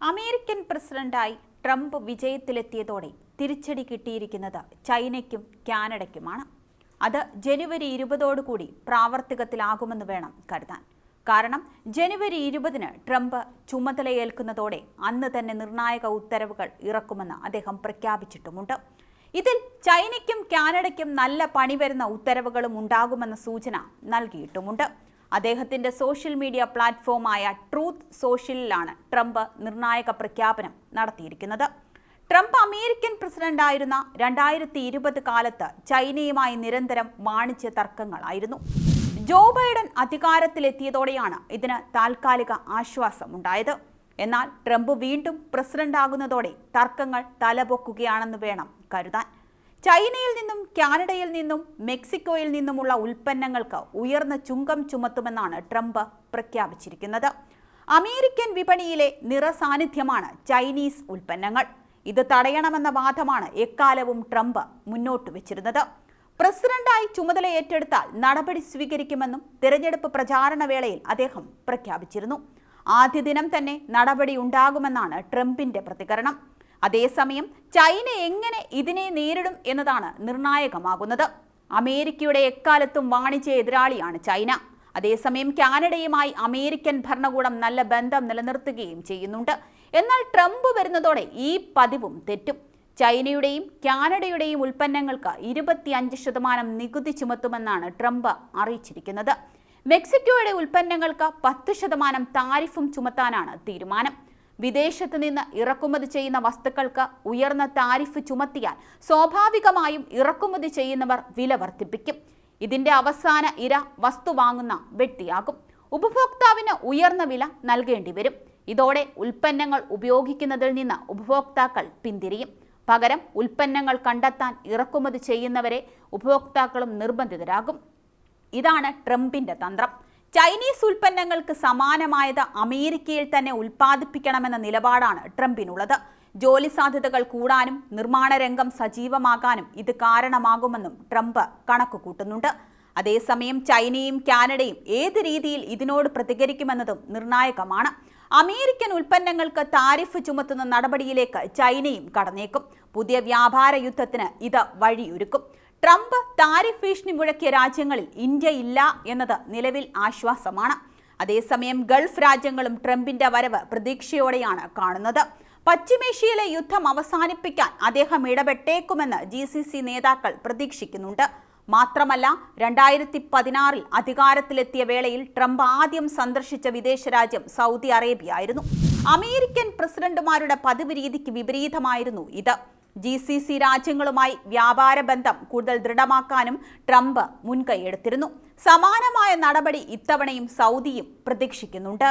American പ്രസിഡന്റായി Trump വിജയത്തിലെത്തിയതോടെ തിരിച്ചടി കിട്ടിയിരിക്കുന്നത് ചൈനയ്ക്കും കാനഡയ്ക്കുമാണ്. അത് ജനുവരി 20 പ്രാവർത്തികത്തിലാകുമെന്ന് വേണം കരുതാൻ. കാരണം ജനുവരി 20 ട്രംപ് ചുമതലയേൽക്കുന്നതോടെ അന്ന് തന്നെ നിർണായക ഉത്തരവുകൾ ഇറക്കുമെന്ന് അദ്ദേഹം പ്രഖ്യാപിച്ചിട്ടുമുണ്ട്. ഇതിൽ ചൈനയ്ക്കും കാനഡയ്ക്കും നല്ല പണി വരുന്ന ഉത്തരവുകളും ഉണ്ടാകുമെന്ന സൂചന നൽകിയിട്ടുമുണ്ട്. അദ്ദേഹത്തിന്റെ സോഷ്യൽ മീഡിയ പ്ലാറ്റ്ഫോമായ ട്രൂത്ത് സോഷ്യലിലാണ് ട്രംപ് നിർണായക പ്രഖ്യാപനം നടത്തിയിരിക്കുന്നത്. ട്രംപ് അമേരിക്കൻ പ്രസിഡന്റായിരുന്ന 2020 കാലത്ത് ചൈനയുമായി നിരന്തരം വാണിജ്യ തർക്കങ്ങളായിരുന്നു. ജോ ബൈഡൻ അധികാരത്തിലെത്തിയതോടെയാണ് ഇതിന് താൽക്കാലിക ആശ്വാസമുണ്ടായത്. എന്നാൽ ട്രംപ് വീണ്ടും പ്രസിഡന്റാകുന്നതോടെ തർക്കങ്ങൾ തലപൊക്കുകയാണെന്ന് വേണം കരുതാൻ. ചൈനയിൽ നിന്നും കാനഡയിൽ നിന്നും മെക്സിക്കോയിൽ നിന്നുമുള്ള ഉൽപ്പന്നങ്ങൾക്ക് ഉയർന്ന ചുങ്കം ചുമത്തുമെന്നാണ് ട്രംപ് പ്രഖ്യാപിച്ചിരിക്കുന്നത്. അമേരിക്കൻ വിപണിയിലെ നിറസാന്നിധ്യമാണ് ചൈനീസ് ഉൽപ്പന്നങ്ങൾ. ഇത് തടയണമെന്ന വാദമാണ് എക്കാലവും ട്രംപ് മുന്നോട്ട് വെച്ചിരുന്നത്. പ്രസിഡന്റായി ചുമതല ഏറ്റെടുത്താൽ നടപടി സ്വീകരിക്കുമെന്നും തിരഞ്ഞെടുപ്പ് പ്രചാരണ വേളയിൽ അദ്ദേഹം പ്രഖ്യാപിച്ചിരുന്നു. ആദ്യ ദിനം തന്നെ നടപടി ഉണ്ടാകുമെന്നാണ് ട്രംപിന്റെ പ്രതികരണം. അതേസമയം ചൈന എങ്ങനെ ഇതിനെ നേരിടും എന്നതാണ് നിർണായകമാകുന്നത്. അമേരിക്കയുടെ എക്കാലത്തും വാണിജ്യ എതിരാളിയാണ് ചൈന. അതേസമയം കാനഡയുമായി അമേരിക്കൻ ഭരണകൂടം നല്ല ബന്ധം നിലനിർത്തുകയും ചെയ്യുന്നുണ്ട്. എന്നാൽ ട്രംപ് വരുന്നതോടെ ഈ പതിവും തെറ്റും. ചൈനയുടെയും കാനഡയുടെയും ഉൽപ്പന്നങ്ങൾക്ക് 25% നികുതി ചുമത്തുമെന്നാണ് ട്രംപ് അറിയിച്ചിരിക്കുന്നത്. മെക്സിക്കോയുടെ ഉൽപ്പന്നങ്ങൾക്ക് 10% താരിഫും ചുമത്താനാണ് തീരുമാനം. വിദേശത്ത് നിന്ന് ഇറക്കുമതി ചെയ്യുന്ന വസ്തുക്കൾക്ക് ഉയർന്ന താരിഫ് ചുമത്തിയാൽ സ്വാഭാവികമായും ഇറക്കുമതി ചെയ്യുന്നവർ വില വർദ്ധിപ്പിക്കും. ഇതിന്റെ അവസാന ഇര വസ്തു വാങ്ങുന്ന വ്യക്തിയാകും. ഉപഭോക്താവിന് ഉയർന്ന വില നൽകേണ്ടി വരും. ഇതോടെ ഉൽപ്പന്നങ്ങൾ ഉപയോഗിക്കുന്നതിൽ നിന്ന് ഉപഭോക്താക്കൾ പിന്തിരിയും. പകരം ഉൽപ്പന്നങ്ങൾ കണ്ടെത്താൻ ഇറക്കുമതി ചെയ്യുന്നവരെ ഉപഭോക്താക്കളും നിർബന്ധിതരാകും. ഇതാണ് ട്രംപിന്റെ തന്ത്രം. ചൈനീസ് ഉൽപ്പന്നങ്ങൾക്ക് സമാനമായത് അമേരിക്കയിൽ തന്നെ ഉൽപ്പാദിപ്പിക്കണമെന്ന നിലപാടാണ് ട്രംപിനുള്ളത്. ജോലി സാധ്യതകൾ കൂടാനും നിർമ്മാണ രംഗം സജീവമാകാനും ഇത് കാരണമാകുമെന്നും ട്രംപ് കണക്ക് കൂട്ടുന്നുണ്ട്. അതേസമയം ചൈനയും കാനഡയും ഏത് രീതിയിൽ ഇതിനോട് പ്രതികരിക്കുമെന്നതും നിർണായകമാണ്. അമേരിക്കൻ ഉൽപ്പന്നങ്ങൾക്ക് താരിഫ് ചുമത്തുന്ന നടപടിയിലേക്ക് ചൈനയും കടന്നേക്കും. പുതിയ വ്യാപാര യുദ്ധത്തിന് ഇത് വഴിയൊരുക്കും. ട്രംപ് താരിഫ് ഭീഷണി മുഴക്കിയ രാജ്യങ്ങളിൽ ഇന്ത്യ ഇല്ല എന്നത് നിലവിൽ ആശ്വാസമാണ്. അതേസമയം ഗൾഫ് രാജ്യങ്ങളും ട്രംപിന്റെ വരവ് പ്രതീക്ഷയോടെയാണ് കാണുന്നത്. പശ്ചിമേഷ്യയിലെ യുദ്ധം അവസാനിപ്പിക്കാൻ അദ്ദേഹം ഇടപെട്ടേക്കുമെന്ന് GCC നേതാക്കൾ പ്രതീക്ഷിക്കുന്നുണ്ട്. മാത്രമല്ല 2016 അധികാരത്തിലെത്തിയ വേളയിൽ ട്രംപ് ആദ്യം സന്ദർശിച്ച വിദേശ രാജ്യം സൗദി അറേബ്യ ആയിരുന്നു. അമേരിക്കൻ പ്രസിഡന്റുമാരുടെ പതിവ് രീതിക്ക് വിപരീതമായിരുന്നു ഇത്. GCC രാജ്യങ്ങളുമായി വ്യാപാര ബന്ധം കൂടുതൽ ദൃഢമാക്കാനും ട്രംപ് മുൻകൈയെടുത്തിരുന്നു. സമാനമായ നടപടി ഇത്തവണയും സൗദിയും പ്രതീക്ഷിക്കുന്നുണ്ട്.